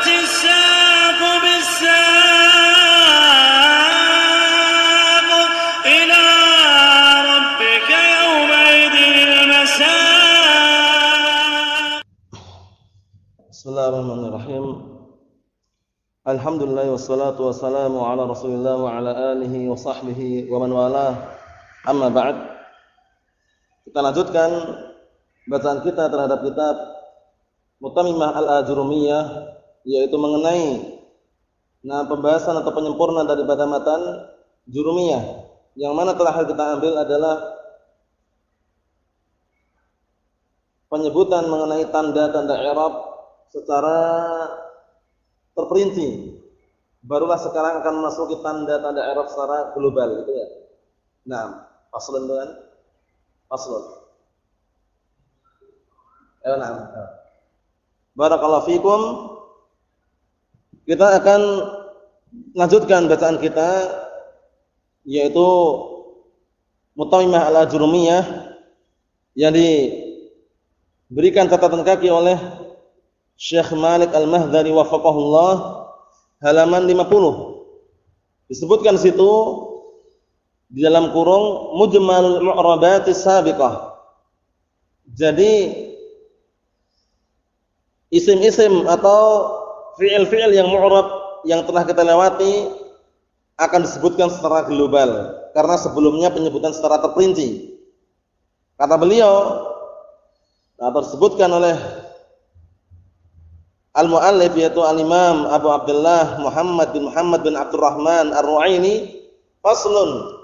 والتفت الساق بالساق إلى ربك يومئذ المساق. Bismillahirrahmanirrahim. Alhamdulillah wassalatu wassalamu ala Rasulillah wa ala alihi wa sahbihi wa man walah. Amma ba'd. Kita lanjutkan bacaan kita terhadap kitab Mutammimah al-Ajurumiyah, yaitu mengenai pembahasan atau penyempurna daripada matan Jurumiyah, yang mana terakhir kita ambil adalah penyebutan mengenai tanda-tanda i'rab secara terperinci. Barulah sekarang akan memasuki tanda-tanda i'rab secara global, gitu ya. Nah, faslun itu kan? Faslun. Barakallahu fikum. Kita akan lanjutkan bacaan kita, yaitu Mutammimah al-Ajurumiyah, yang diberikan catatan kaki oleh Syekh Malik Al-Mahdhari wafaqahullah, halaman 50. Disebutkan situ di dalam kurung Mujmalul Mu'rabatis Sabiqah. Jadi isim-isim atau fi'il-fi'il yang mu'rab yang telah kita lewati akan disebutkan secara global, karena sebelumnya penyebutan secara terperinci. Kata beliau, tersebutkan oleh al-mu'allif, yaitu al-imam Abu Abdullah Muhammad bin Abdurrahman Ar-Ru'aini, faslun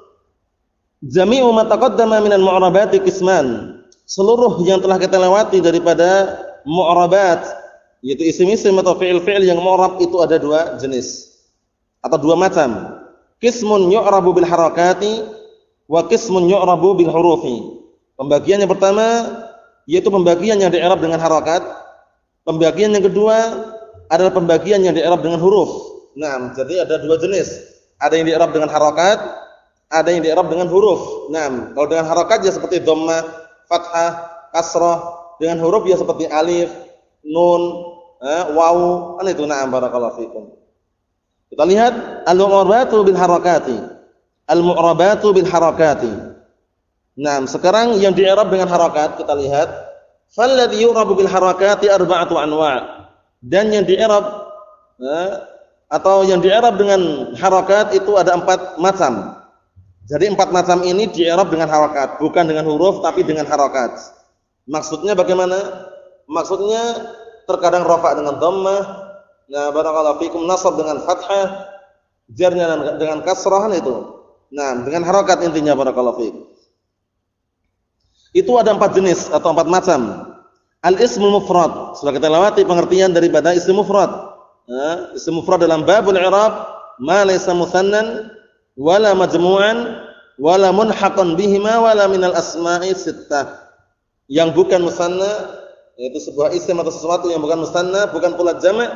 jami'u ma taqaddama minal mu'rabati qisman. Seluruh yang telah kita lewati daripada mu'rabat, yaitu isim-isim atau fi'il-fi'il yang mu'rab, itu ada dua jenis atau dua macam. Qismun yu'rabu bil harakati wa qismun yu'rabu bil hurufi. Pembagian yang pertama yaitu pembagian yang di-i'rab dengan harakat. Pembagian yang kedua adalah pembagian yang di-i'rab dengan huruf. Nah, jadi ada dua jenis. Ada yang di-i'rab dengan harakat, ada yang di-i'rab dengan huruf. Nah, kalau dengan harakat ya seperti dhammah, fathah, kasrah. Dengan huruf ya seperti alif, nun, waw, kan itu. Na'am, barakallahu fikum. Kita lihat al-mu'rabatu bil harakati. Al-mu'rabatu bil harakati. Nah, sekarang yang di-i'rab dengan harakat kita lihat, falladhi yu'rabu bil harakati arba'atu anwa'. Dan yang di-i'rab atau yang di-i'rab dengan harakat itu ada 4 macam. Jadi 4 macam ini di-i'rab dengan harakat, bukan dengan huruf tapi dengan harakat. Maksudnya bagaimana? Maksudnya terkadang rafa' dengan dhammah, nah barakallahu fikum, nasab dengan fathah, jarnya dengan kasrah, itu. Nah, dengan harakat intinya, barakallahu fikum. Itu ada 4 jenis atau 4 macam. Al-ismul mufrad, sudah kita lewati pengertian daripada isim mufrad. Isim mufrad dalam babul i'rab ma laysa mutsannan wala majmu'an wala munhaqan bihima wala minal asma'i sittah. Yang bukan musanna, yaitu sebuah isim atau sesuatu yang bukan musanna, bukan pula jamak,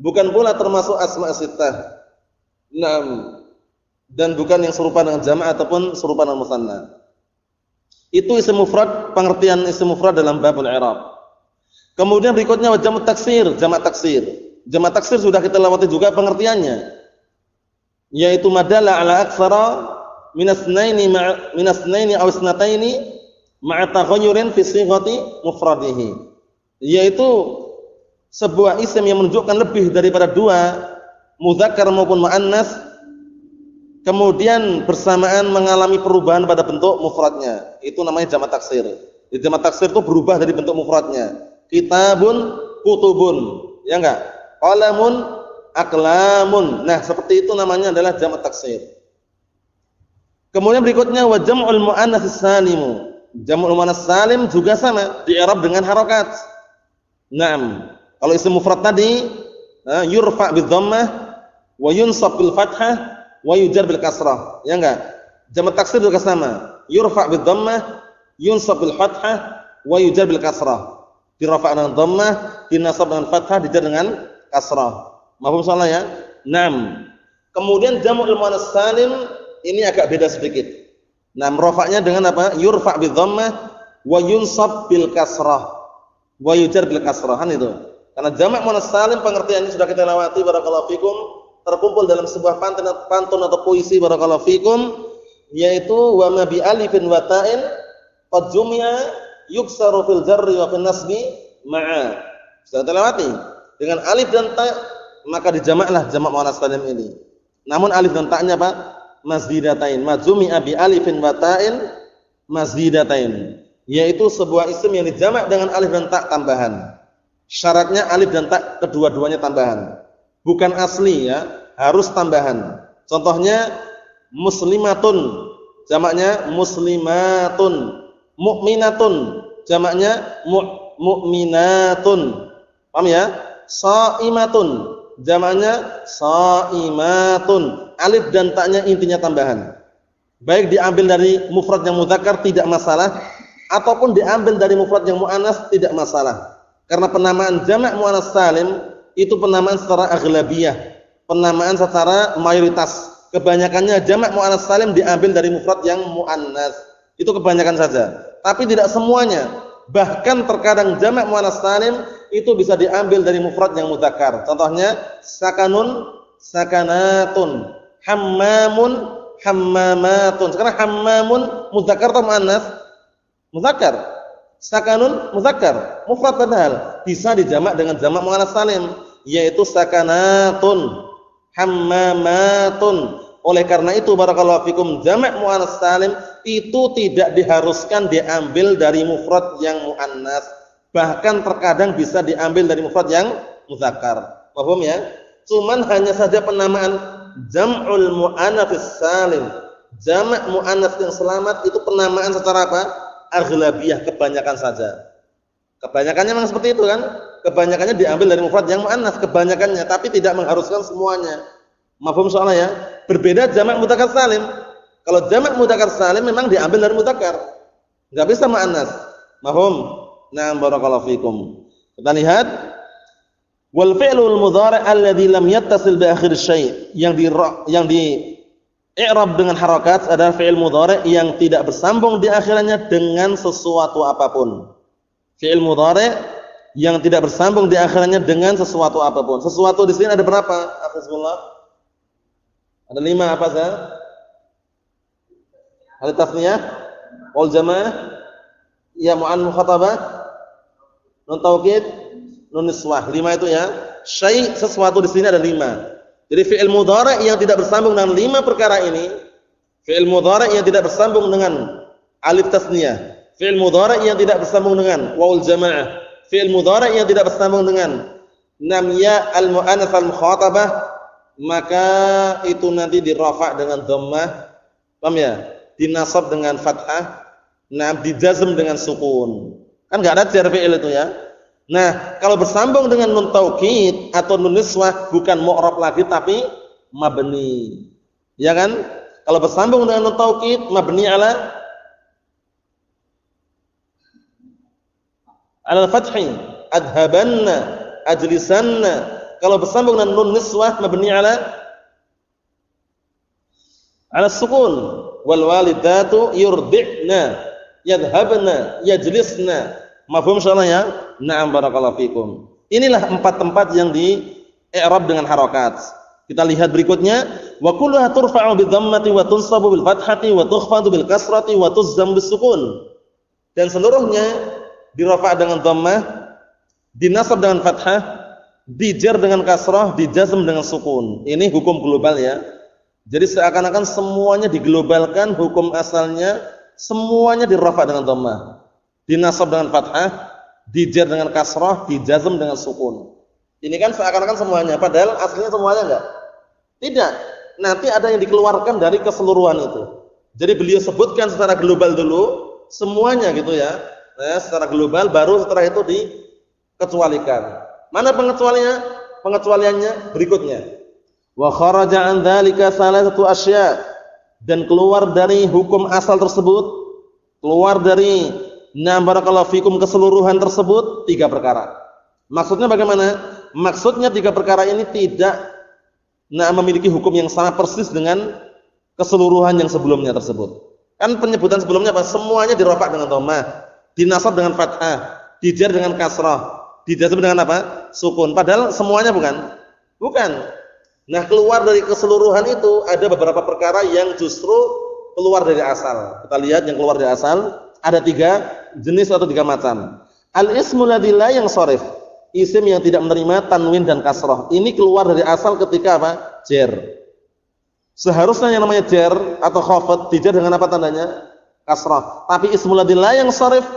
bukan pula termasuk asma' sittah. Naam. Dan bukan yang serupa dengan jamak ataupun serupa dengan musanna. Itu isim mufrad, pengertian isim mufrad dalam babul i'rab. Kemudian berikutnya jamak taksir, jamak taksir. Jamak taksir sudah kita lewati juga pengertiannya, yaitu madalla ala aktsara minasnaini aw isnataini ma'a taghayyurin fi sighati mufradihi, yaitu sebuah isim yang menunjukkan lebih daripada 2, mudzakkar maupun muannas, kemudian bersamaan mengalami perubahan pada bentuk mufradnya. Itu namanya jamak taksir. Jamak taksir itu berubah dari bentuk mufradnya. Kitabun, kutubun, ya enggak? Qalamun, aqlamun. Nah, seperti itu namanya adalah jamak taksir. Kemudian berikutnya wa jam'ul muannats salimu. Jam'ul muannats salim juga sama, di-i'rab dengan harakat. Naam. Kalau isim mufrad tadi yurfa' bidh dhammah wa yunsab bil fathah wa yujar bil kasrah, ya enggak? Jamak taksir juga sama, yurfa' bidh dhammah, yunsab bil fathah wa yujar bil kasrah. Dirafa' dengan dhammah, dinasab dengan fathah, dijar dengan kasrah. Mafhum salah ya? Naam. Kemudian jam'ul muannats salim ini agak beda sedikit. Nah, rafa'nya dengan apa? Yurfa' bidh dhammah wa yunsab bil kasrah wa yujar bil kasrah, kan itu. Karena jamak muannas salim pengertiannya sudah kita lewati barakallahu fikum, terkumpul dalam sebuah pantun atau puisi barakallahu fikum, yaitu wa ma bi alifin wa ta'in qad jumi'a yuksaru fil jarri wa fil nasbi ma'a. Sudah kita lewati. Dengan alif dan ta maka dijamaklah jamak muannas salim ini. Namun alif dan ta-nya apa? Mazdidatain. Majumi'a bi alifin wa ta'in mazdidatain. Yaitu sebuah isim yang dijamak dengan alif dan ta tambahan. Syaratnya alif dan ta kedua-duanya tambahan. Bukan asli ya, harus tambahan. Contohnya muslimatun, jamaknya muslimatun. Mukminatun, jamaknya mu'minatun. Paham ya? Shaimatun, jamaknya shaimatun. Alif dan ta-nya intinya tambahan. Baik diambil dari mufrad yang mudzakkar tidak masalah, ataupun diambil dari mufrad yang muannas tidak masalah. Karena penamaan jamak muannas salim itu penamaan secara aghlabiyah, penamaan secara mayoritas. Kebanyakannya jamak muannas salim diambil dari mufrad yang muannas. Itu kebanyakan saja. Tapi tidak semuanya. Bahkan terkadang jamak muannas salim itu bisa diambil dari mufrad yang mudzakkar. Contohnya sakanun, sakanatun, hammamun, hammamatun. Sekarang hammamun mudzakkar atau muannas? Mudzakkar. Sakanun mudzakkar, mufrad padahal bisa dijamak dengan jamak muannas salim, yaitu sakanatun, hammamatun. Oleh karena itu barakallahu fikum, jamak muannas salim itu tidak diharuskan diambil dari mufrad yang muannas. Bahkan terkadang bisa diambil dari mufrad yang mudzakkar. Paham ya? Cuman hanya saja penamaan jam'ul muannats salim, jamak muannas yang selamat itu penamaan secara apa? Aghlabiyah, kebanyakan saja. Kebanyakannya memang seperti itu kan? Kebanyakannya diambil dari mufrad yang muannas, kebanyakannya, tapi tidak mengharuskan semuanya. Mafhum soalnya ya? Berbeda jamak mudzakkar salim. Kalau jamak mudzakkar salim memang diambil dari mudzakkar. Enggak bisa muannas. Mafhum? Na'am barakallahu fikum. Kita lihat wal fi'lul mudhari' alladhi lam yattasil bi akhir syai', yang di i'rab dengan harakat adalah fi'il mudhari' yang tidak bersambung di akhirannya dengan sesuatu apapun. Fi'il mudhari' yang tidak bersambung di akhirannya dengan sesuatu apapun. Sesuatu di sini ada berapa? Bismillah. Ada 5 apa saja? Ada tasniyah, wal jamaah, ya mu'annas mukhatabah, nun taukid, nun niswah. 5 itu ya. Syai' sesuatu di sini ada 5. Jadi fi'il mudhari' yang tidak bersambung dengan 5 perkara ini, fi'il mudhari' yang tidak bersambung dengan alif tasniyah, fi'il mudhari' yang tidak bersambung dengan wawul jamaah, fi'il mudhari' yang tidak bersambung dengan namya al-mu'annats al-mukhatabah, maka itu nanti dirafa' dengan dhammah, paham ya? Dinasab dengan fathah, dijazm dengan sukun. Kan enggak ada jar fi'il itu ya. Nah, kalau bersambung dengan nun taukid atau nun niswah bukan mu'rab lagi tapi mabni. Ya kan? Kalau bersambung dengan nun taukid mabni ala al-fathi, adhabanna, ajlisanna. Kalau bersambung dengan nun niswah mabni ala sukun. Wal walidatu yurdi'na, yadhhabna, yajlisna. Mafhum insyaallah ya? Na'am barakallahu fikum. Inilah 4 tempat yang di i'rab dengan harakat. Kita lihat berikutnya, wa kulluha turfa'u bidhammati wa tunsabu bil fathati wa tukhfadu bil kasrati wa tuzam bis sukun. Dan seluruhnya dirafa' dengan dhammah, dinasab dengan fathah, dijar dengan kasrah, dijazm dengan sukun. Ini hukum global ya. Jadi seakan-akan semuanya diglobalkan, hukum asalnya semuanya dirafa' dengan dhammah, dinasab dengan fathah, dijar dengan kasrah, dijazm dengan sukun. Ini kan seakan-akan semuanya, padahal aslinya semuanya enggak? Tidak. Nanti ada yang dikeluarkan dari keseluruhan itu. Jadi beliau sebutkan secara global dulu semuanya gitu ya. Nah, secara global baru setelah itu dikecualikan. Mana pengecualiannya? Pengecualiannya berikutnya. Wa kharaja an dzalika salasatu asya', dan keluar dari hukum asal tersebut, keluar dari barakallahu fikum keseluruhan tersebut 3 perkara. Maksudnya bagaimana? Maksudnya 3 perkara ini tidak memiliki hukum yang sama persis dengan keseluruhan yang sebelumnya tersebut. Kan penyebutan sebelumnya apa? Semuanya dirafa' dengan dhammah, dinasab dengan fathah, dijar dengan kasrah, dijazm dengan apa? Sukun. Padahal semuanya bukan. Bukan. Nah, keluar dari keseluruhan itu ada beberapa perkara yang justru keluar dari asal. Kita lihat yang keluar dari asal ada 3 jenis atau 3 macam. Al-ismul ladzi la yansharif, isim yang tidak menerima tanwin dan kasrah. Ini keluar dari asal ketika apa? Jar. Seharusnya yang namanya jar atau khafad dijar dengan apa tandanya? Kasrah. Tapi ismul ladzi la yansharif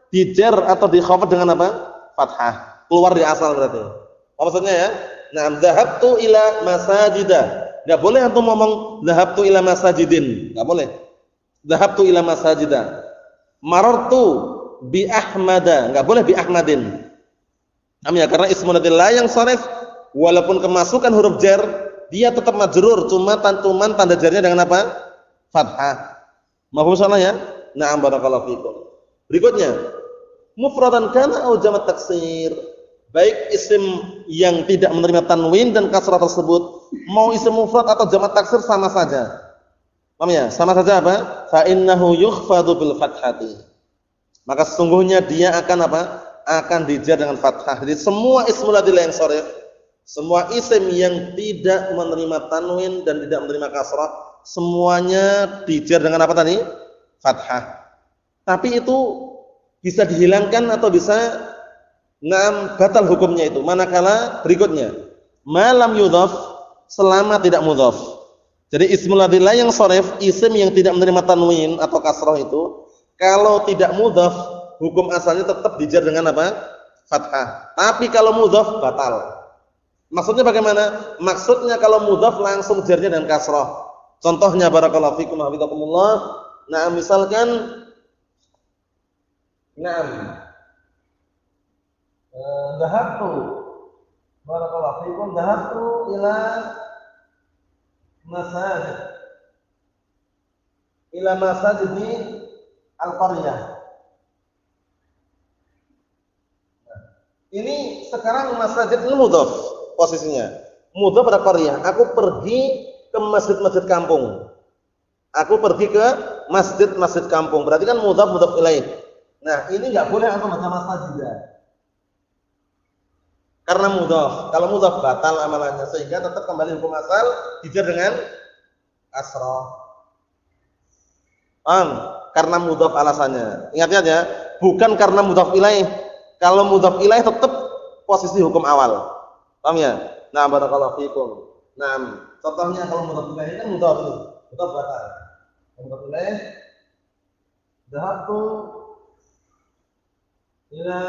dijar atau dikhafad dengan apa? Fathah. Keluar dari asal berarti. Apa maksudnya ya? Nah, dhahabtu ila masajida. Enggak boleh antum ngomong dhahabtu ila masajidin, enggak boleh. Dhahabtu ila masajida. Marartu bi Ahmada, enggak boleh bi Ahmadin. Ya, karena ismul ladzi la yansharif walaupun kemasukan huruf jar, dia tetap majrur, cuma tanda jarnya dengan apa? Fathah. Mafhum salah ya? Na'am barakallahu fikum. Berikutnya, mufradan kana au jamat taksir. Baik isim yang tidak menerima tanwin dan kasrah tersebut, mau isim mufrad atau jamak taksir sama saja. Paham ya? Sama saja apa? Fa innahu yukhfadu bil fathati. Maka sesungguhnya dia akan apa? Akan dijar dengan fathah. Jadi semua ismul ladzi la yansharif, semua isim yang tidak menerima tanwin dan tidak menerima kasrah, semuanya dijar dengan apa tadi? Fathah. Tapi itu bisa dihilangkan atau bisa batal hukumnya itu. Manakala berikutnya, malam yudhaf, selama tidak mudhaf. Jadi ismul ladzi la yansharif, isim yang tidak menerima tanwin atau kasrah itu, kalau tidak mudhaf, hukum asalnya tetap dijar dengan apa? Fathah. Tapi kalau mudhaf batal. Maksudnya bagaimana? Maksudnya kalau mudhaf langsung jarnya dengan kasrah. Contohnya barakallahu fikum hafizakumullah. Nah, misalkan dhahabtu barakallahu fikum dhahabtu ila masajid di al-qaryah. Ini sekarang masjid ini mudhaf posisinya. Mudhaf pada qaryah. Aku pergi ke masjid-masjid kampung. Aku pergi ke masjid-masjid kampung. Berarti kan mudhaf ilaih. Nah, ini enggak boleh antum baca masajidah. Karena mudhaf. Kalau mudhaf batal amalannya, sehingga tetap kembali hukum asal dijar dengan kasrah. Karena mudhaf alasannya. Ingat ya, bukan karena mudhaf ilaih. Kalau mudhaf ilaih tetap posisi hukum awal. Paham ya? Nah, barakallahu fikum. Nah, contohnya kalau mudhaf ilaih kan mudhaf batal. Mudhaf ilaih dhahabtu ila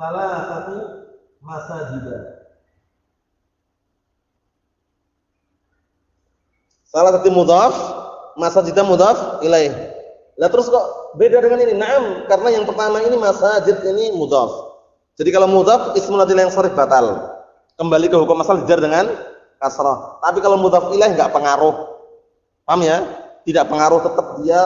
salasati masajidah. Salah satu mudhaf, masajidah mudhaf ilaih. Lah terus kok beda dengan ini? Naam, karena yang pertama ini masajid ini mudhaf. Jadi kalau mudhaf ismul ladzi la yansharif batal. Kembali ke hukum asal dijar dengan kasrah. Tapi kalau mudhaf ilaih enggak pengaruh. Paham ya? Tidak pengaruh, tetap dia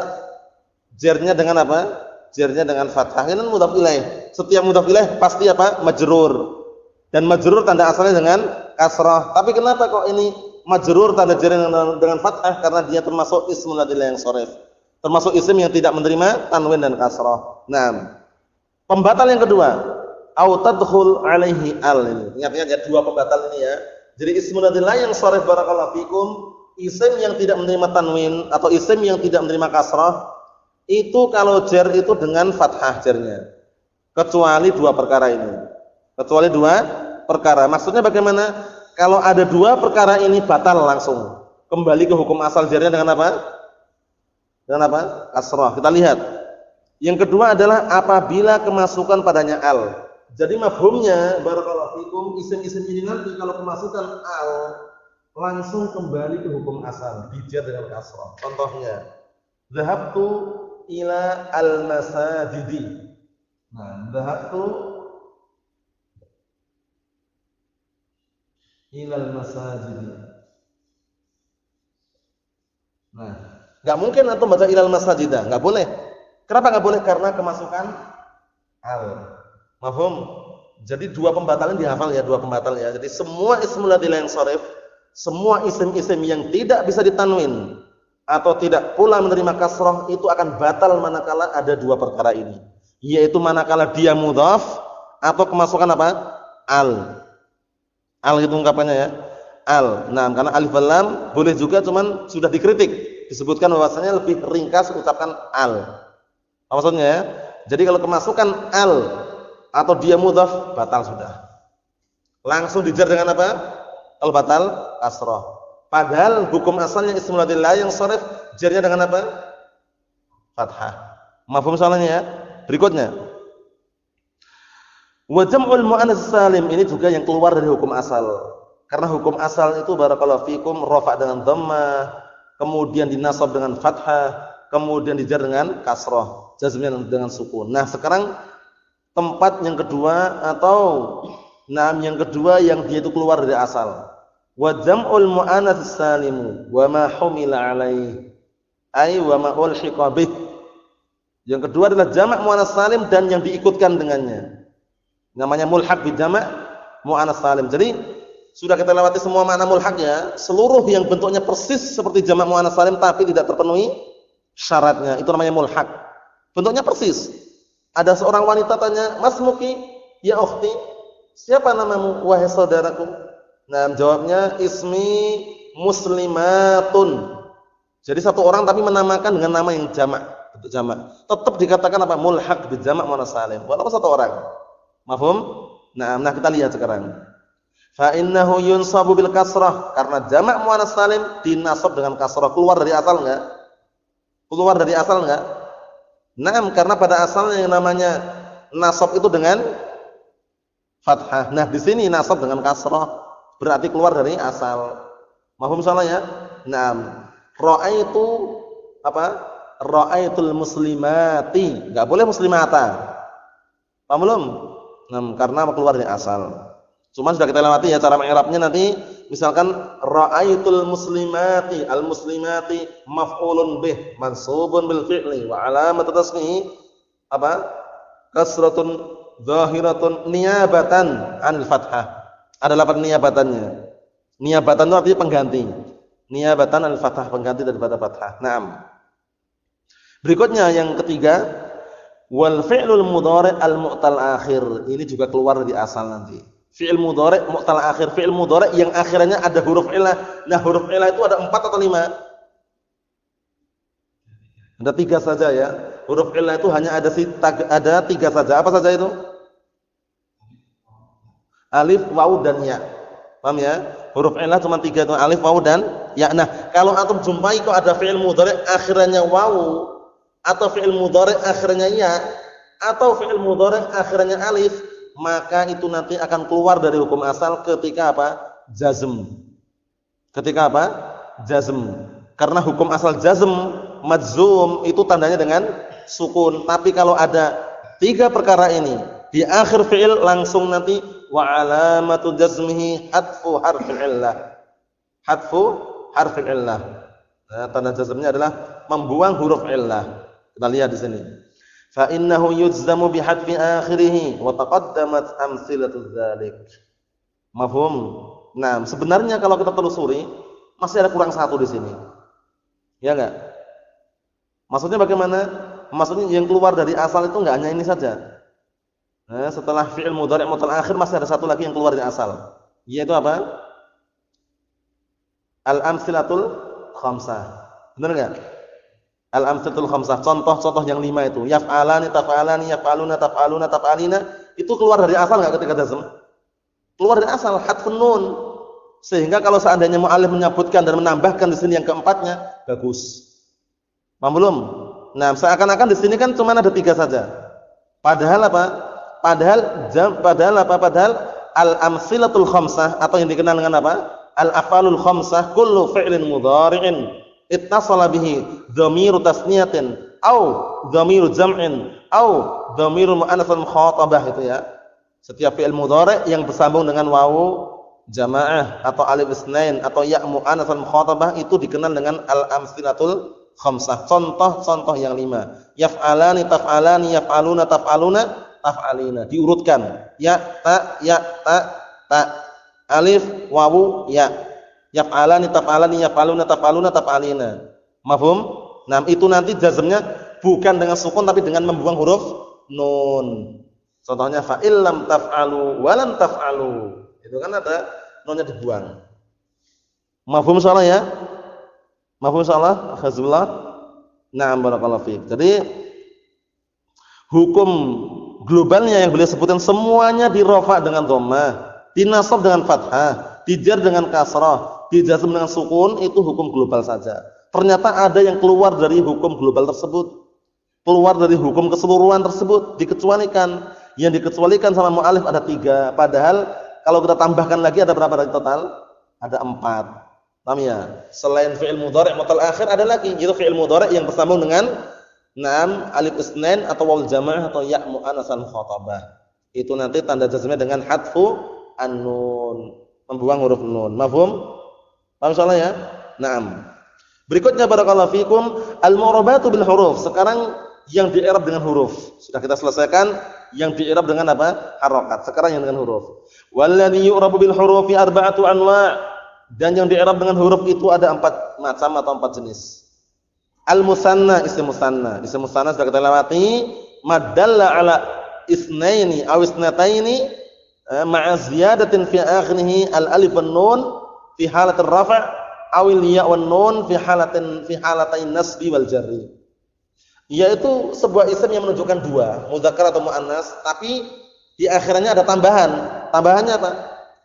jarnya dengan apa? Jarnya dengan fathah. Ini mudhaf ilaih. Setiap mudhaf ilaih pasti apa? Majrur. Dan majrur tanda asalnya dengan kasrah. Tapi kenapa kok ini majrur tanda jarnya dengan fathah? Karena dia termasuk ismul ladzi la yansharif. Termasuk isim yang tidak menerima tanwin dan kasrah. Nah, pembatal yang kedua, au tadkhul alaihi al ini. Ingat-ingat ya, dua pembatal ini ya. Jadi ismul ladzi la yansharif barakallahu fikum, isim yang tidak menerima tanwin atau isim yang tidak menerima kasrah, itu kalau jar itu dengan fathah jarnya. Kecuali dua perkara ini. Kecuali dua perkara. Maksudnya bagaimana? Kalau ada dua perkara ini batal langsung. Kembali ke hukum asal jarnya dengan apa? Dengan apa? Kasrah. Kita lihat. Yang kedua adalah apabila kemasukan padanya al. Jadi mafhumnya barakallahu fikum, isim-isim ini nanti kalau kemasukan al langsung kembali ke hukum asal, dijar dengan kasrah. Contohnya, dhahabtu ila al-masajidi. Nah, dhahabtu ila al-masajidi. Nah, enggak mungkin antum baca ilal masajidah, enggak boleh. Kenapa enggak boleh? Karena kemasukan al. Mafhum? Jadi dua pembatalan dihafal ya, dua pembatal ya. Jadi semua ismul ladzi la yansharif, semua isim-isim yang tidak bisa ditanwin atau tidak pula menerima kasrah itu akan batal manakala ada dua perkara ini. yaitu manakala dia mudhaf atau kemasukan apa? Al. Al itu ungkapannya ya. Al. Nah, karena alif wal lam boleh juga, cuman sudah dikritik, disebutkan bahwasanya lebih ringkas ucapkan al. Apa maksudnya ya? Jadi kalau kemasukan al atau dia mudhaf batal sudah. Langsung dijar dengan apa? Al batal kasrah. Padahal hukum asalnya ismul ladillah yang sharif jarnya dengan apa? Fathah. Mafhum soalnya ya? Berikutnya. Wa jam'ul muannats salim, ini juga yang keluar dari hukum asal. Karena hukum asal itu barakallahu fikum rafa' dengan dhammah, kemudian dinasab dengan fathah, kemudian dijar dengan kasrah, jazmnya dengan sukun. Nah, sekarang tempat yang kedua atau yang kedua yang dia itu keluar dari asal. Wa jam'ul muannats salim wa ma humila alaihi, ai wa ma ulhiqa bih. Yang kedua adalah jamak muannats salim dan yang diikutkan dengannya. Namanya mulhaq bi jamak muannats salim. Jadi sudah kita lewati semua makna mulhaq ya, seluruh yang bentuknya persis seperti jamak muannats salim tapi tidak terpenuhi syaratnya, itu namanya mulhaq. Bentuknya persis. Ada seorang wanita tanya, "Mas Muki, ya ukhti, siapa namamu wahai saudaraku?" Nah, jawabnya ismi muslimatun. Jadi satu orang tapi menamakan dengan nama yang jamak, bentuk jamak. Tetap dikatakan apa? Mulhaq bi jamak muannats salim. Walaupun satu orang. Mafhum? Nah, kita lihat sekarang. Fa innahu yunsabu bil kasrah, karena jamak muannats salim dinasab dengan kasrah. Keluar dari asal enggak? Keluar dari asal enggak? Naam, karena pada asalnya yang namanya nasab itu dengan fathah. Nah, di sini nasab dengan kasrah, berarti keluar dari asal. Mafhum salah ya? Naam. Ra'aitu apa? Ra'aitul muslimati. Enggak boleh muslimata. Paham belum? Nah, karena keluar dari asal. Cuma sudah kita lewati ya cara mengi'rabnya nanti. Misalkan ra'aitul muslimati, al muslimati maf'ulun bih mansubun bil fi'li wa alamat tasnihi apa? Kasratun zahiratun niyabatan anil fathah. Ada 8 niyabatannya. Niyabatan itu artinya pengganti. Niyabatan anil fathah, pengganti daripada fathah. Naam. Berikutnya yang ketiga, wal fi'lul mudhari' al mu'tal akhir. Ini juga keluar dari asal nanti. Fi'il mudhari' mu'tal akhir, fi'il mudhari' yang akhirnya ada huruf illah. Nah, huruf illah itu ada 4 atau 5? Ada 3 saja ya. Huruf illah itu hanya ada 3 saja. Apa saja itu? Alif, waw dan ya. Paham ya? Huruf illah cuma 3 itu, alif, waw dan ya. Nah, kalau antum jumpai kok ada fi'il mudhari' akhirnya waw, atau fi'il mudhari' akhirnya ya, atau fi'il mudhari' akhirnya alif, maka itu nanti akan keluar dari hukum asal ketika apa? Jazm. Ketika apa? Jazm. Karena hukum asal jazm, majzum itu tandanya dengan sukun. Tapi kalau ada 3 perkara ini di akhir fi'il, langsung nanti wa alamatu jazmihi hadfu harfil illah. Hadfu harfil illah. Nah, tanda jazmnya adalah membuang huruf illah. Kita lihat di sini. Fa innahu yujzamu bi hadfi akhirih wa taqaddamat amsilatu dzalik. Mafhum? Nah, sebenarnya kalau kita telusuri masih ada kurang 1 di sini. Ya enggak? Maksudnya bagaimana? Maksudnya yang keluar dari asal itu enggak hanya ini saja. Nah, setelah fi'il mudhari' mu'tal akhir masih ada 1 lagi yang keluar dari asal. Yaitu apa? Al-amsilatul khamsah. Benar enggak? Al-amsilatul khamsah, contoh-contoh yang 5 itu. Yaf'alani, taf'alani, yaf'aluna, taf'aluna, taf'alina, itu keluar dari asal enggak ketika jazm? Keluar dari asal, hadfun nun. Sehingga kalau seandainya mu'allif menyebutkan dan menambahkan di sini yang keempatnya, bagus. Paham belum? Nah, seakan-akan di sini kan cuma ada 3 saja. Padahal apa? Padahal al-amsilatul khamsah, atau yang dikenal dengan apa? Al-af'alul khamsah, kullu fi'lin mudhari'in ittasala bihi dhamiru tasniyatin au dhamiru jam'in au dhamiru muannatsan mukhatabah, itu ya. Setiap fi'il mudhari' yang bersambung dengan wawu jamaah atau alif isnain atau ya muannatsan mukhatabah itu dikenal dengan al-amsilatul khamsah. Contoh-contoh yang 5. Yaf'alani, taf'alani, yaf'aluna, taf'aluna, taf'alina. Diurutkan. Ya, ta, ta. Alif, wawu, ya. Yaf'alani, taf'alani, yaf'aluna, taf'aluna, taf'alina. Mafhum? Nah, itu nanti jazmnya bukan dengan sukun tapi dengan membuang huruf nun. Contohnya fa illam taf'alu wa lam taf'alu. Itu kan ada nunnya dibuang. Mafhum salah ya? Mafhum salah? Akhazullah. Na'am barakallahu fiik. Jadi hukum globalnya yang beliau sebutkan semuanya dirafa dengan dhammah, dinasab dengan fathah, dijar dengan kasrah, dijazm dengan sukun, itu hukum global saja. Ternyata ada yang keluar dari hukum global tersebut, keluar dari hukum keseluruhan tersebut, dikecualikan. Yang dikecualikan sama mu'alif ada 3, padahal kalau kita tambahkan lagi ada berapa dari total? Ada 4. Paham ya? Selain fi'il mudhari' mutal akhir ada lagi, yaitu fi'il mudhari' yang bersambung dengan alif isnain atau waul jamaah atau ya mu'annats mukhatabah. Itu nanti tanda jazmnya dengan hadfu an-nun, membuang huruf nun. Mafhum? Paham salah ya? Naam. Berikutnya barakallahu fikum al-mu'rabatu bil huruf. Sekarang yang di-i'rab dengan huruf. Sudah kita selesaikan yang di-i'rab dengan apa? Harakat. Sekarang yang dengan huruf. Walladzi yu'rabu bil hurufi arba'atu anwa'. Dan yang di-i'rab dengan huruf itu ada 4 macam atau 4 jenis. Al-musanna, isim musanna. Isim musanna sudah kita lewati. Madalla ala isnaini aw isnataini ma'a ziyadatin fi akhirih al-alif wan nun fi halatir rafa' aw al-ya wan nun fi halatain nasbi wal jarri. Yaitu sebuah isim yang menunjukkan 2, mudzakkar atau muannas, tapi di akhirannya ada tambahan. Tambahannya apa?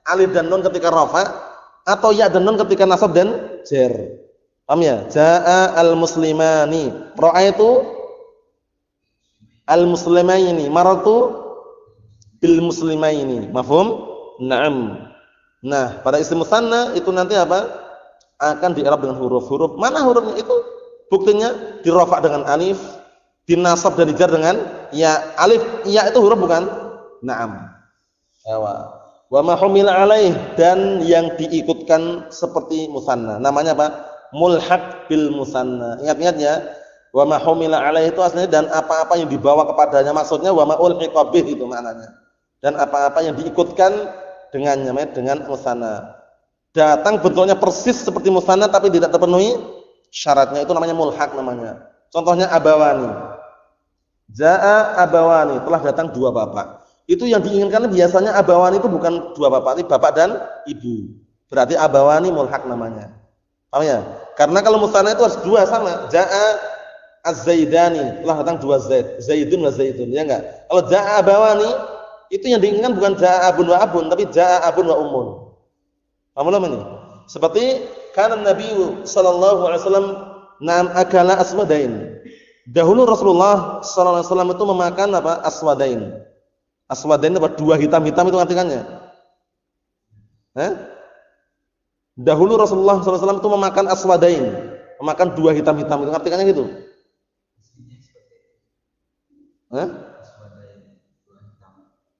Alif dan nun ketika rafa' atau ya dan nun ketika nasab dan jar. Paham ya? Jaa al-muslimani, ra'aitu al-muslimaini, marartu bil muslimaini. Mafhum? Naam. Nah, pada isim musanna itu nanti apa? Akan di-i'rab dengan huruf-huruf. Mana hurufnya itu? Buktinya di rafa' dengan alif, di nasab dan dijar dengan ya. Alif ya itu huruf bukan? Naam. Wa ma humila alaih, dan yang diikutkan seperti musanna. Namanya apa? Mulhaq bil musanna. Ingat-ingat ya. Wa ma humila alaih itu aslinya dan apa-apa yang dibawa kepadanya, maksudnya wa ma ulhiqa bih itu maknanya. Dan apa-apa yang diikutkan dengannya dengan musanna. Datang bentuknya persis seperti musanna tapi tidak terpenuhi syaratnya, itu namanya mulhaq namanya. Contohnya abawani. Jaa abawani, telah datang 2 bapak. Itu yang diinginkan biasanya abawani itu bukan 2 bapak, tapi bapak dan ibu. Berarti abawani mulhaq namanya. Paham ya? Karena kalau musanna itu harus 2 sama. Jaa az-zaidani, telah datang 2 zaid. Zaidun wa zaidun, ya enggak? Kalau jaa abawani itu yang diinginkan bukan jaa abun wa abun, tapi jaa abun wa ummun. Paham belum ini? Seperti kana Nabi sallallahu alaihi wasallam nam akala aswadain. Dahulu Rasulullah sallallahu alaihi wasallam itu memakan apa? Aswadain. Aswadain itu 2 hitam-hitam itu artinya. Dahulu Rasulullah sallallahu alaihi wasallam itu memakan aswadain, memakan 2 hitam-hitam itu artinya gitu.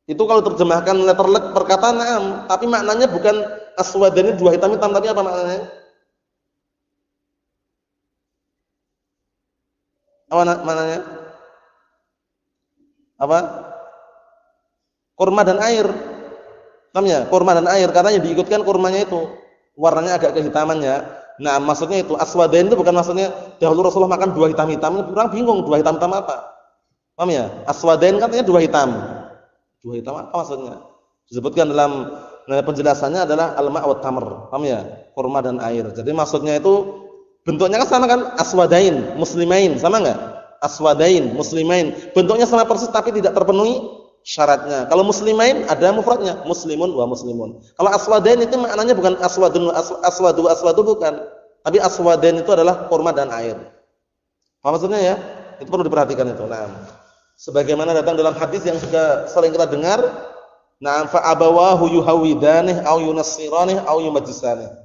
Itu kalau terjemahkan letterlek perkataan na'am, tapi maknanya bukan aswadain 2 hitam-hitam, tapi apa maknanya? Apa maknanya? Apa? Kurma dan air. Paham ya? Kurma dan air, karena yang diikutkan kurmanya itu warnanya agak kehitamannya. Nah, maksudnya itu aswadain itu bukan maksudnya dahulu Rasulullah makan 2 hitam-hitam, orang bingung 2 hitam-hitam apa? Paham ya? Aswadain katanya 2 hitam. 2 hitam apa maksudnya? Disebutkan dalam penjelasannya adalah al-ma' wa tamr. Paham ya? Kurma dan air. Jadi maksudnya itu bentuknya kan sama kan? Aswadain, muslimain, sama enggak? Aswadain, muslimain. Bentuknya sama persis tapi tidak terpenuhi syaratnya. Kalau muslimain ada mufradnya, muslimun wa muslimun. Kalau aswadain itu maknanya bukan aswadun aswadu bukan. Tapi aswadain itu adalah kurma dan air. Apa maksudnya ya? Itu perlu diperhatikan itu. Nah, sebagaimana datang dalam hadis yang juga sering kita dengar, na'am fa abawahu yuhawidanihi aw yunassiranihi aw yumajjisanihi.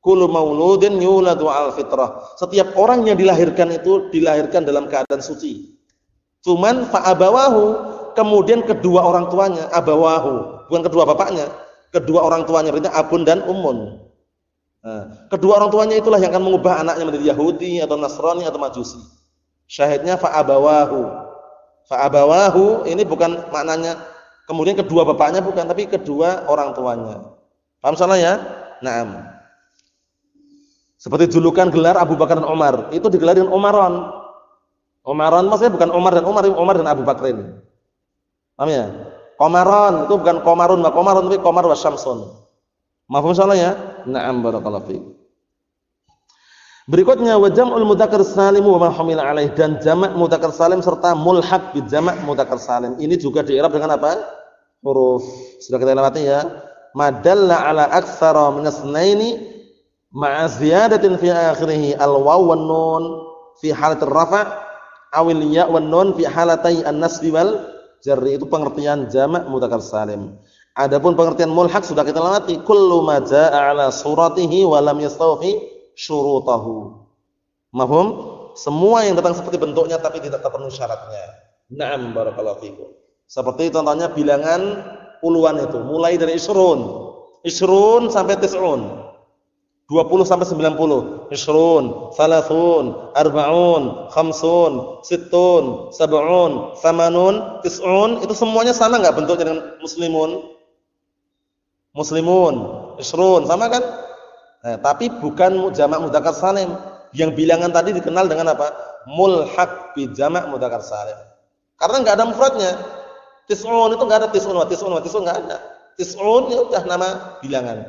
Kullu mauludin yuladu 'alal fitrah. Setiap orang yang dilahirkan itu dilahirkan dalam keadaan suci. Cuman fa abawahu, kemudian kedua orang tuanya, abawahu, bukan kedua bapaknya, kedua orang tuanya, berarti abun dan ummun. Nah, kedua orang tuanya itulah yang akan mengubah anaknya menjadi Yahudi atau Nasrani atau Majusi. Syahidnya fa abawahu. Fa abawahu ini bukan maknanya kemudian kedua bapaknya, bukan, tapi kedua orang tuanya. Paham salah ya? Naam. Seperti julukan gelar Abu Bakar dan Umar, itu digelar dengan Umaron. Umaron maksudnya bukan Umar dan Umar, Umar dan Abu Bakrin. Paham ya? Qamaron itu bukan qamarun wa qamarun tapi qamar wa syamsun. Mafhum insyaallah ya? Na'am barakallahu fiik. Berikutnya wa jam'ul mudzakkar salim wa ma humila alaih, dan jamak mudzakkar salim serta mulhaq bi jamak mudzakkar salim. Ini juga di-i'rab dengan apa? Huruf. Sudah kita lewati ya. Madalla ala aktsara min asnaini ma'a ziyadatin fi akhirih al-waw wan nun fi halat ar-rafa' awil ya wan nun fi halatai an-nasb wal jarri. Itu pengertian jamak mudzakkar salim. Adapun pengertian mulhaq sudah kita lewati, kullu ma jaa'a ala suratihi wa lam yastawfi syurutahu. Mafhum? Semua yang datang seperti bentuknya tapi tidak terpenuhi syaratnya. Na'am barakallahu fikum. Seperti contohnya bilangan puluhan itu, mulai dari isrun sampai tis'un. 20 sampai 90. Isrun, thalathun, arba'un, khamsun, sittun, sab'un, thamanun, tis'un. Itu semuanya sama enggak bentuknya dengan muslimun, isrun, sama kan? Nah, tapi bukan jamak mudzakkar salim. Yang bilangan tadi dikenal dengan apa? Mulhaq bi jamak mudzakkar salim. Karena enggak ada mufradnya. Tis'un itu enggak ada tis'un enggak ada. Tis'un ya udah nama bilangan.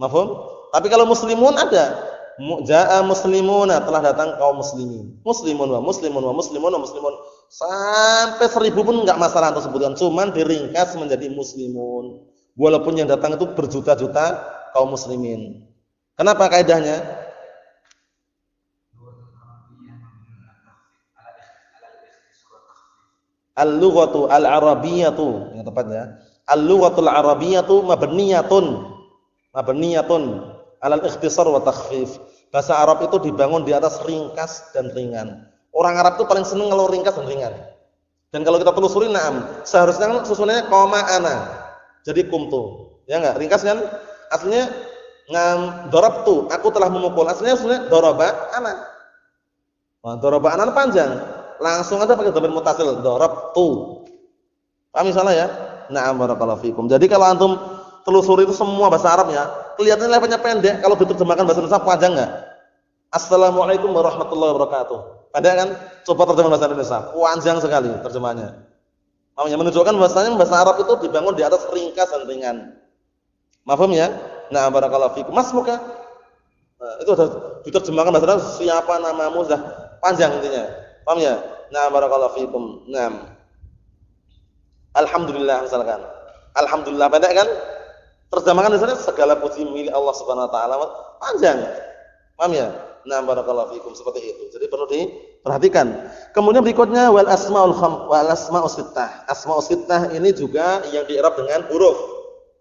Mafhum? Tapi kalau muslimun ada. Jaa muslimuna, telah datang kaum muslimin. Muslimun wa muslimun wa muslimun wa muslimun. Sampai 1000 pun enggak masalah untuk sebutan, cuman diringkas menjadi muslimun. Walaupun yang datang itu berjuta-juta kaum muslimin. Kenapa kaidahnya? Al-lughatu al-arabiyyatu, yang tepatnya. Al-lughatul arabiyyatu mabniyatun 'alal ikhtisar wa takhfif. Bahasa Arab itu dibangun di atas ringkas dan ringan. Orang Arab itu paling senang kalau ringkas dan ringan. Dan kalau kita telusuri, na'am, seharusnya kan susunannya koma ana. Jadi kumtu. Ya enggak? Ringkas kan? Aslinya darabtu, aku telah memukul. Aslinya sebenarnya daraba ana. Wah, daraba ana panjang. Langsung aja pakai dhamir muttasil, darabtu. Paham salah ya? Na'am barakallahu fikum. Jadi kalau antum telusuri itu semua bahasa Arabnya, kelihatannya levelnya pendek, kalau diterjemahkan bahasa Indonesia panjang enggak? Assalamualaikum warahmatullahi wabarakatuh. Pendek kan? Coba terjemah bahasa Indonesia, panjang sekali terjemahannya. Makanya menunjukkan bahasanya bahasa Arab itu dibangun di atas ringkas dan ringan. Mafhum ya? Nah, barakallahu fikum. Mas muka. Nah, itu sudah diterjemahkan bahasa Arab, siapa namamu, sudah panjang intinya. Paham ya? Nah, barakallahu fikum. Naam. Alhamdulillah misalkan. Alhamdulillah pendek kan? Terjemahkan di sana segala puji milik Allah Subhanahu wa taala, panjang. Paham ya? Nah, barakallahu fikum, seperti itu. Jadi perlu diperhatikan. Kemudian berikutnya wal asmaus sittah. Asmaus sittah ini juga yang di-i'rab dengan huruf.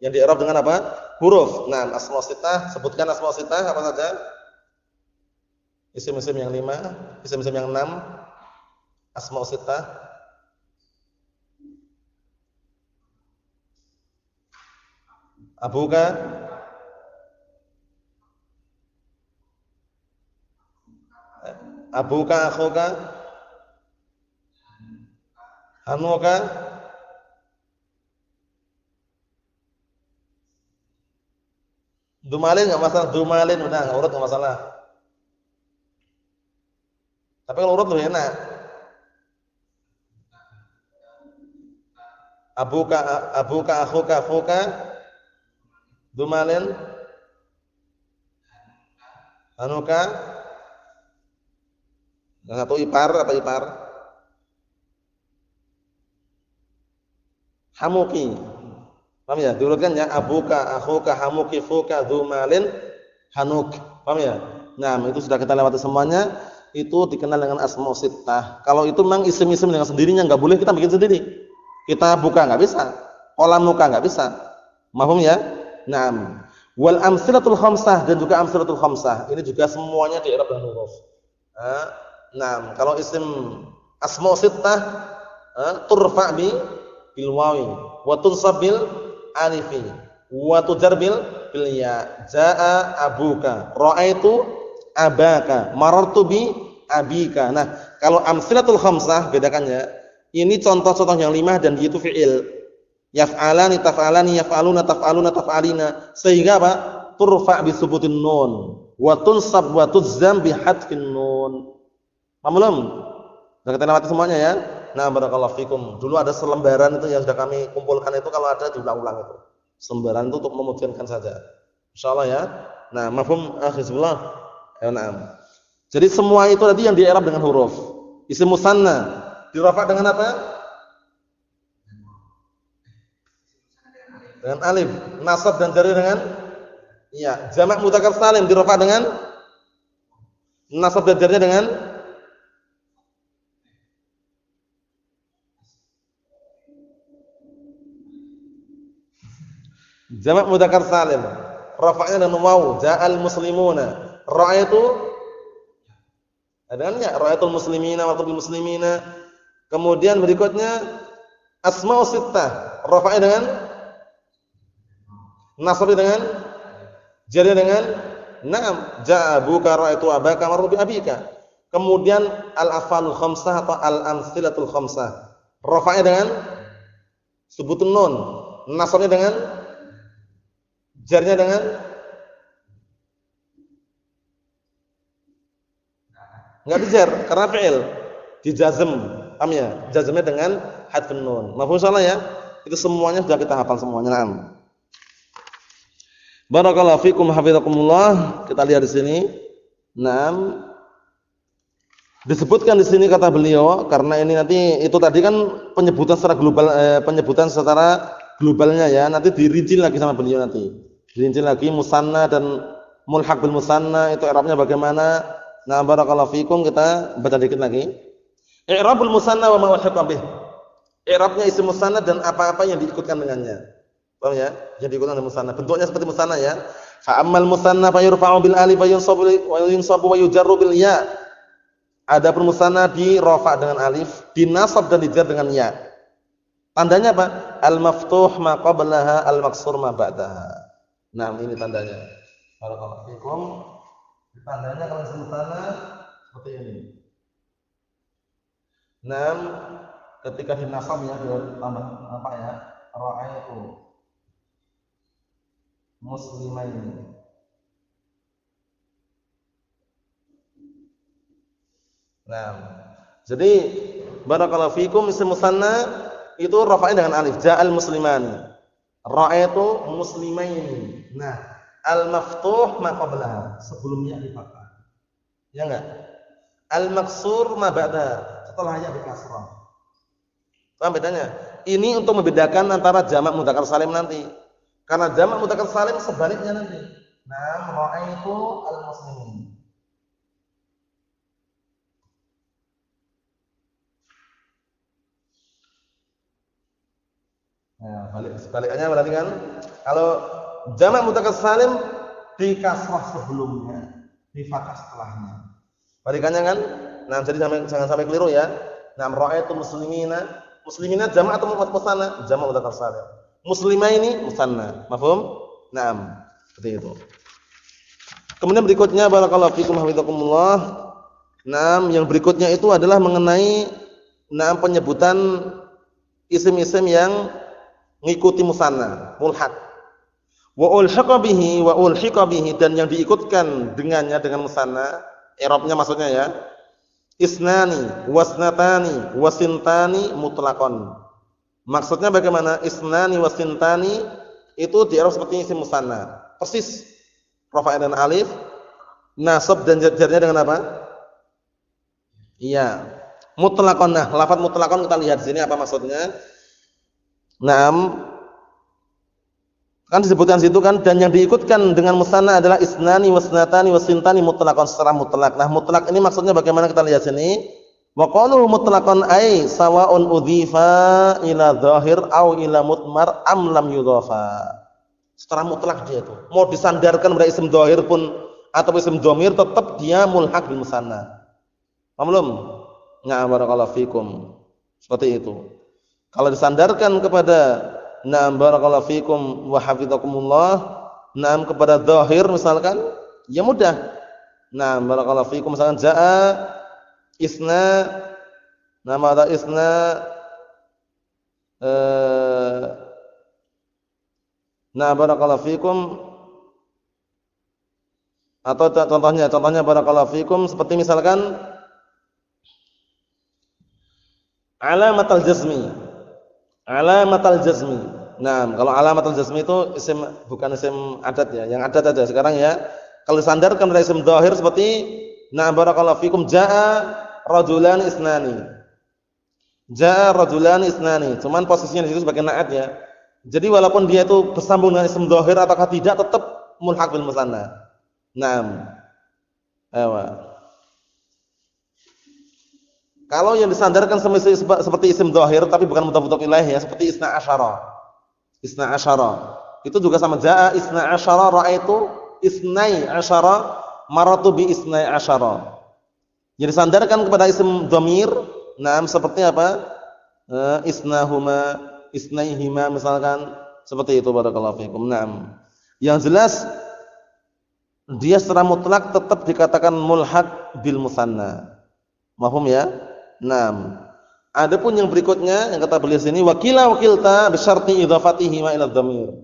Yang di-i'rab dengan apa? Huruf. Nah, asmaus sittah, sebutkan asmaus sittah apa saja? Isim-isim yang 5, isim-isim yang 6. Asmaus sittah. Abuka, akhuka, hanuka, dumalin enggak masalah, dumalin udah enggak urut enggak masalah. Tapi kalau urut lebih enak. Abuka, akhuka, dumalin, hanuka. Yang satu ipar apa ipar? Hamuki. Paham ya? Diurutkan ya, abuka, akhuka, hamuki, fuka, dumalin, hanuk. Paham ya? Nah, itu sudah kita lewati semuanya. Itu dikenal dengan asmaus sittah. Kalau itu memang isim-isim dengan sendirinya enggak boleh kita bikin sendiri. Kita buka enggak bisa. Kolam muka enggak bisa. Mahum ya? Naam. Wal amsilatul khamsah, dan juga amsilatul khamsah. Ini juga semuanya di-i'rab dengan huruf. Naam, kalau isim asmaus sittah turfa' bil wawi wa tunsab bil alifi wa tujar bil ya. Jaa abuka, ra'aitu abaka, marartu bi abika. Nah, kalau amsilatul khamsah bedakannya. Ini contoh-contoh yang 5 dan itu fi'il. Yaf'alani, taf'alani, yaf'aluna, taf'aluna, taf'alina. Sehingga apa? Turfa' bi subutin nun wa tunsab wa tuzam bi hadfin nun. Paham belum? Sudah kita lewati semuanya ya. Nah, barakallahu fikum. Dulu ada selembaran itu yang sudah kami kumpulkan itu, kalau ada diulang-ulang itu. Selembaran itu untuk memudahkan saja. Insyaallah ya. Nah, mafhum akhizullah. Ya, na'am. Jadi semua itu tadi yang di-i'rab dengan huruf. Isim musanna dirafa dengan apa? Dengan alif. Nasab dan jar dengan iya. Jamak mudzakkar salim dirafa dengan nasab dan jarnya dengan jamak mudzakkar salim. Rafa'nya dengan waw, ja'al muslimuna. Ra'aitu dengan ya, ra'aitul muslimina wa tul muslimina. Kemudian berikutnya asma'u sittah. Rafa'nya dengan nasabnya dengan jarnya dengan na'am, ja'a abuka ra'aitu abaka marru bi abika. Kemudian al-af'alul khamsah atau al-amtsilatul khamsah. Rafa'nya dengan subutun nun, nasabnya dengan jarnya dengan enggak dijar karena fi'il, dijazm. Paham ya? Jazmnya dengan hadfun nun. Mafhum salah ya? Itu semuanya sudah kita hafal semuanya. Naam. Barakallahu fikum hafizakumullah. Kita lihat di sini. Naam. Disebutkan di sini kata beliau karena ini nanti itu tadi kan penyebutan secara global, penyebutan secara globalnya ya. Nanti dirinci lagi sama beliau nanti. Dirinci lagi musanna dan mulhaq bil musanna itu i'rabnya bagaimana. Nah, barakallahu fikum, kita baca dikit lagi. I'rabul musanna wa ma ulhiqa bih. I'rabnya isim musanna dan apa-apa yang diikutkan dengannya. Paham ya? Yang diikutkan dengan musanna. Bentuknya seperti musanna ya. Fa ammal musanna fa yurfa'u bil alif wa yunsabu wa yujarru bil ya. Adapun musanna di rafa' dengan alif, dinasab dan dijar dengan ya. Tandanya apa? Al-maftuh ma qablaha, al-maksur ma ba'daha. Nah, ini tandanya. Barakallahu fikum. Tandanya kalau isim musanna seperti ini. Nah, ketika dinasab ya ditambah apa ya? Ra'aitu muslimain. Nah, jadi barakallahu fikum isim musanna itu rafa'nya dengan alif, ja'al muslimani. Ra'aitu muslimain. Nah, al-maftuh ma qablaha, sebelumnya di fathah. Ya enggak? Al-maksur ma ba'da, setelah ya di kasrah. Paham bedanya? Ini untuk membedakan antara jamak mudzakkar salim nanti. Karena jamak mudzakkar salim sebaliknya nanti. Nah, ra'aitu al-muslimin. Nah, sebaliknya berarti kan kalau jamak mudzakkar salim di kasrah sebelumnya, di fathah setelahnya. Balikannya kan? Nah, jadi jangan sampai keliru ya. Nah, ra'aitu muslimina. Muslimina jamak atau musanna? Jamak mudzakkar salim. Muslimaini musanna. Mafhum? Naam. Seperti itu. Kemudian berikutnya barakallahu fikum hafizakumullah. Naam, yang berikutnya itu adalah mengenai penyebutan isim-isim yang ngikuti musanna, mulhaq. Wa ulhiqa bihi dan yang diikutkan dengannya dengan musanna, i'rabnya maksudnya ya. Isnani, wasnatani, wasintani mutlaqan. Maksudnya bagaimana? Isnani wasintani itu di-i'rab seperti isim musanna. Persis. Rafa' dan alif, nasab dan jarnya dengan apa? Iya. Mutlaqan. Nah, lafaz mutlaqan kita lihat di sini apa maksudnya? Naam, kan disebutkan situ kan, dan yang diikutkan dengan musanna adalah isnani wasnatani wasintani mutlaqan, secara mutlak. Nah, mutlak ini maksudnya bagaimana, kita lihat sini. Wa qalu mutlaqan ay sawa'un udhifa ila dhahir au ila mutmar am lam yudhafa. Secara mutlak dia itu. Mau disandarkan pada isim dhahir pun atau isim dhamir tetap dia mulhaq bil musanna. Paham belum? Nah, barakallahu fikum. Seperti itu. Kalau disandarkan kepada na'am barakallahu fikum wa hafizakumullah, na'am kepada dhahir misalkan, ya mudah. Na'am barakallahu fikum, misalkan jaa isna, nama ada isna na'am barakallahu fikum, atau contohnya barakallahu fikum seperti misalkan Alamatul jazmi. Alamatul jazmi. Nah, kalau alamatul jazmi itu isim, bukan isim adat ya, yang adat aja sekarang ya. Kalau disandarkan pada isim dhahir seperti na barakallahu fikum jaa rajulan isnani. Jaa rajulan isnani. Cuman posisinya di situ sebagai na'at ya. Jadi walaupun dia itu bersambung dengan isim dhahir ataukah tidak tetap mulhaq bil musanna. Naam. Ewa. Kalau yang disandarkan seperti isim dhahir tapi bukan mudhaf ilaih ya, seperti isna asyara. Isna asyara. Itu juga sama jaa isna asyara raaitu isnai asyara maratu bi isnai asyara. Yang disandarkan kepada isim dhamir, naam seperti apa? Isnahuma, isnaihima misalkan, seperti itu barakallahu fikum. Naam. Yang jelas dia secara mutlak tetap dikatakan mulhaq bil musanna. Mahum ya? Naam. Adapun yang berikutnya yang kata beliau sini wakila wakilta bisyarti idhafatihi ma ila dhamir.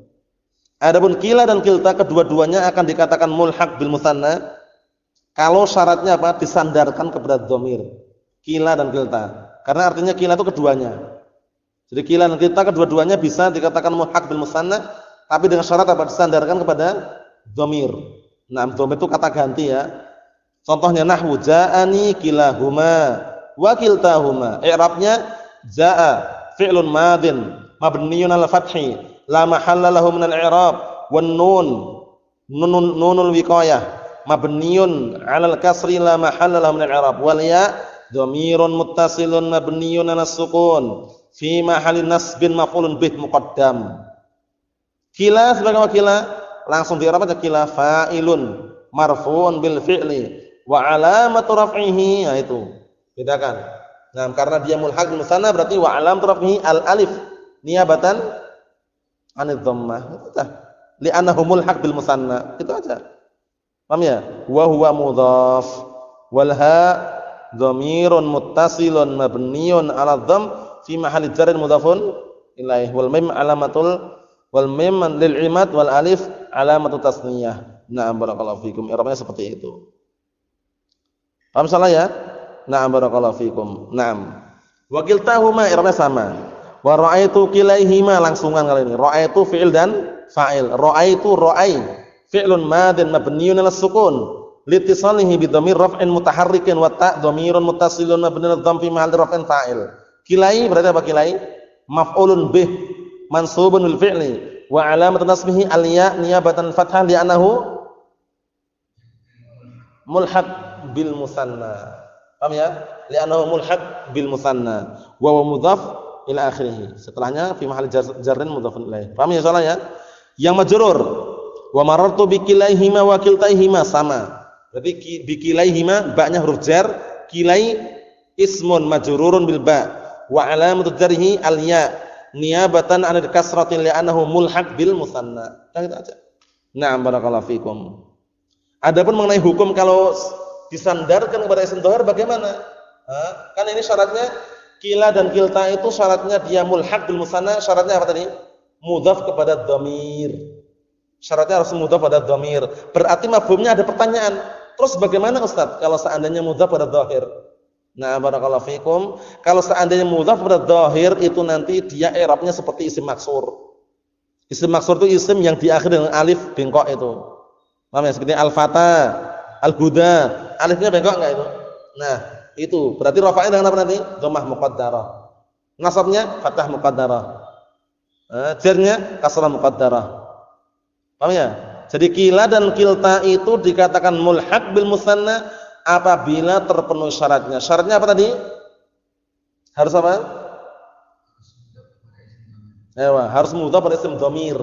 Adapun kila dan kilta kedua-duanya akan dikatakan mulhaq bil musanna kalau syaratnya apa? Disandarkan kepada dhamir. Kila dan kilta. Karena artinya kila itu keduanya. Jadi kila dan kilta kedua-duanya bisa dikatakan mulhaq bil musanna tapi dengan syarat apa? Disandarkan kepada dhamir. Nah, dhamir itu kata ganti ya. Contohnya nahwu ja'ani kilahuma wa kiltahuma. I'rabnya jaa fi'lun madin mabniun 'ala fathi la mahalla lahu min al-i'rab wan nunul wiqayah mabniun 'ala al-kasri la mahalla lahu min al-i'rab wal ya dhamirun muttasilun mabniun 'ala as-sukun fi mahalli nasbin maf'ulun bih muqaddam. Kila sebagai wakila langsung di-i'rab aja kila fa'ilun marfu'un bil fi'li wa 'alamatu raf'ihi. Nah itu bedakan. Nah, karena dia mulhaq bil musanna berarti wa alam raf'ihi al alif niyabatan anid dhammah. Itu dah. Li'annahu mulhaq bil musanna. Itu aja. Paham ya? Wa huwa mudhaf wal ha dhamirun muttasilun mabniun 'ala dhamm fi mahalli jarrin mudhafun ilaih wal mim alamatul wal mim lil imad wal alif alamatu tasniyah. Na'am barakallahu fikum. I'rabnya seperti itu. Paham salah ya? Na'am barakallahu fikum. Naam. Wa kiltahuma i'rabnya sama. Wa ra'aitu kilaihima langsungan kali ini. Ra'aitu fi'il dan fa'il. Ra'aitu ra'ai fi'lun madin mabniun 'ala sukun litisalihi bi dhamir raf'in mutaharrikin wa ta' dhamirun muttasilun mabniun 'ala dhamm fi mahalli raf'in fa'il. Kilai berarti apa kilai? Maf'ulun bih mansubun bil fi'li wa 'alamatu nasbihi al-ya' niyabatan fathah li'annahu mulhaq bil musanna. Paham ya? Li'annahu mulhaq bil musanna wa huwa mudhaf ila akhirih. Setelahnya fi mahalli jarrin mudhafun ilaih. Paham ya soalnya ya? Yang majrur wa marartu bi kilaihima wa kiltaihima sama. Berarti bi kilaihima ba-nya huruf jar, kilai ismun majrurun bil ba wa alamatu jarhi al ya niyabatan 'anil kasrati li'annahu mulhaq bil musanna. Kan itu aja. Na'am barakallahu fikum. Adapun mengenai hukum kalau disandarkan kepada isim dhahir bagaimana? Kan ini syaratnya kila dan kilta itu syaratnya dia mulhaq bil musanna, syaratnya apa tadi? Mudhaf kepada dhamir. Syaratnya harus mudhaf pada dhamir. Berarti mafhumnya ada pertanyaan. Terus bagaimana Ustaz kalau seandainya mudhaf pada dhahir? Nah, barakallahu fikum. Kalau seandainya mudhaf pada dhahir itu nanti dia i'rabnya seperti isim maksur. Isim maksur itu isim yang diakhiri dengan alif bengkok itu. Paham ya? Seperti al-fata, al-huda, alifnya bengkok enggak itu? Nah, itu berarti rafa'nya dengan apa nanti? Dhammah muqaddarah. Nasabnya fathah muqaddarah. Jarnya kasrah muqaddarah. Paham ya? Jadi kila dan kilta itu dikatakan mulhaq bil musanna apabila terpenuhi syaratnya. Syaratnya apa tadi? Harus apa? Harus mudhaf pada isim dhamir.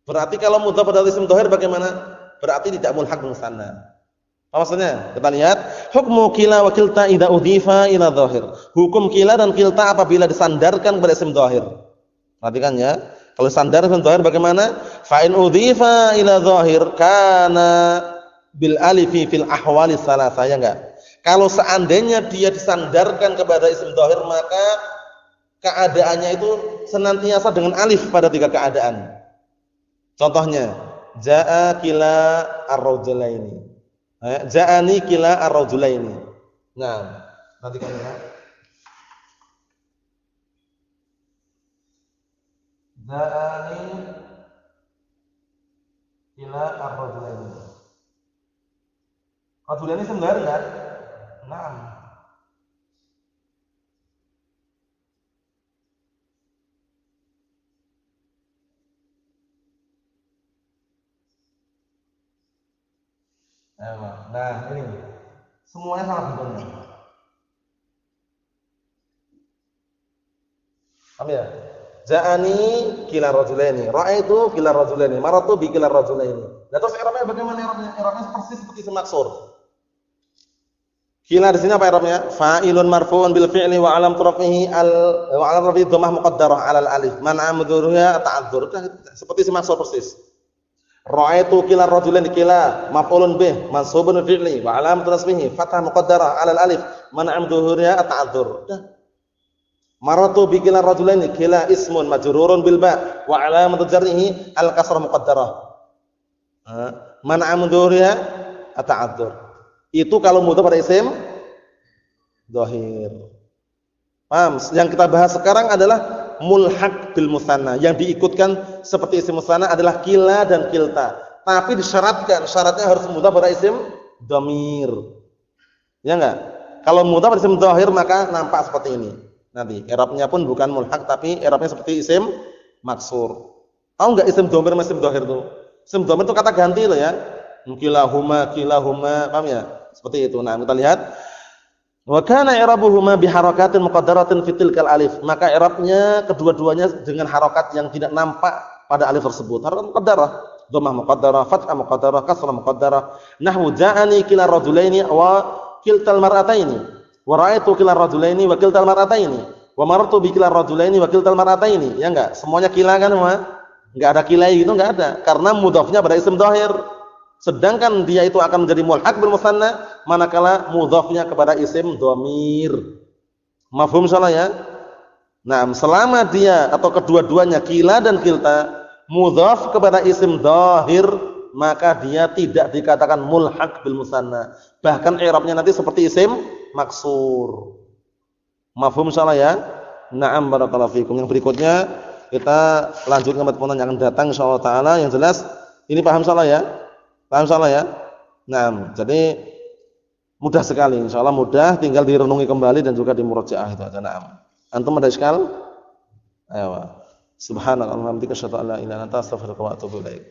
Berarti kalau mudhaf pada isim dhahir bagaimana? Berarti tidak mulhaq bil musanna. Apa maksudnya? Kita lihat hukmu kila wa kilta idza udhifa ila dhahir. Hukum kila dan kilta apabila disandarkan kepada isim dhahir. Perhatikan ya. Kalau sandarkan isim dhahir bagaimana? Fa in udhifa ila dhahir kana bil alifi fil ahwali salasah, ya enggak? Kalau seandainya dia disandarkan kepada isim dhahir maka keadaannya itu senantiasa dengan alif pada tiga keadaan. Contohnya, jaa kila ar-rajulaini. Ja'ani kila ar-rajulaini. Nah, perhatikan ya. Za'ani ila ar-rajulaini. Rajulaini isim dhahir enggak? Naam. Nah, ini semuanya salah bentuknya. Paham ya? Ja'ani kila rajulaini, ra'aitu kila rajulaini, maratu bi kila rajulaini. Nah, terus i'rabnya bagaimana i'rabnya? I'rabnya persis seperti isim maksur. Kila di sini apa i'rabnya? Fa'ilun marfu'un bil fi'li wa 'alam rafihi wa 'alam rafihi dhammah muqaddarah 'alal alif. Man'a mudzuruha ta'adzur. Seperti isim maksur persis. Ra'aitu kila rajulaini, kila maf'ulun bih mansubun bil fi'li wa 'alam nasbihi fathah muqaddarah 'alal alif. Man'a mudzuruha ta'adzur. Maratu bi kila rajulaini, kila ismun majrurun bil ba wa 'alamatu jarrihi al kasrah muqaddarah. Man'a mudzuruha ta'adzur. Itu kalau mudhaf pada isim dhahir. Paham? Yang kita bahas sekarang adalah mulhaq bil musanna. Yang diikutkan seperti isim musanna adalah kila dan kilta. Tapi disyaratkan, syaratnya harus mudhaf pada isim dhamir. Ya enggak? Kalau mudhaf pada isim dhahir maka nampak seperti ini. Nanti i'rabnya pun bukan mulhaq tapi i'rabnya seperti isim maksur. Tahu enggak isim dhamir sama isim dhahir itu? Isim dhamir itu kata ganti loh ya. Kilahuma, paham ya? Seperti itu. Nah, kita lihat wa kana i'rabuhuma bi harakatin muqaddaratin fi tilkal alif. Maka i'rabnya kedua-duanya dengan harakat yang tidak nampak pada alif tersebut. Harakat muqaddarah, dhammah muqaddarah, fathah muqaddarah, kasrah muqaddarah. Nahwu ja'ani kila rajulaini wa kiltal mar'ataini. Wa ra'aitu kila rajulaini wa kiltal mar'ataini. Wa marartu bi kila rajulaini wa kiltal mar'ataini. Ya enggak? Semuanya kila kan semua? Enggak ada kilai gitu enggak ada. Karena mudhafnya pada isim dhahir. Sedangkan dia itu akan menjadi mulhaq bil musanna manakala mudhafnya kepada isim dhamir. Mafhum salah ya? Nah, selama dia atau kedua-duanya kila dan kilta mudhaf kepada isim dhahir, maka dia tidak dikatakan mulhaq bil musanna. Bahkan i'rabnya nanti seperti isim maksur. Mafhum salah ya? Na'am barakallahu fikum. Yang berikutnya kita lanjutkan pertemuan yang akan datang insyaallah taala. Yang jelas ini paham salah ya? Paham salah ya? Nah, jadi mudah sekali, insyaallah mudah, tinggal direnungi kembali dan juga dimurajaah itu aja. Naam. Antum ada iskal? Ayo. Subhanallah, alhamdulillah, asyhadu an la ilaha illa anta, astaghfiruka wa atubu ilaik.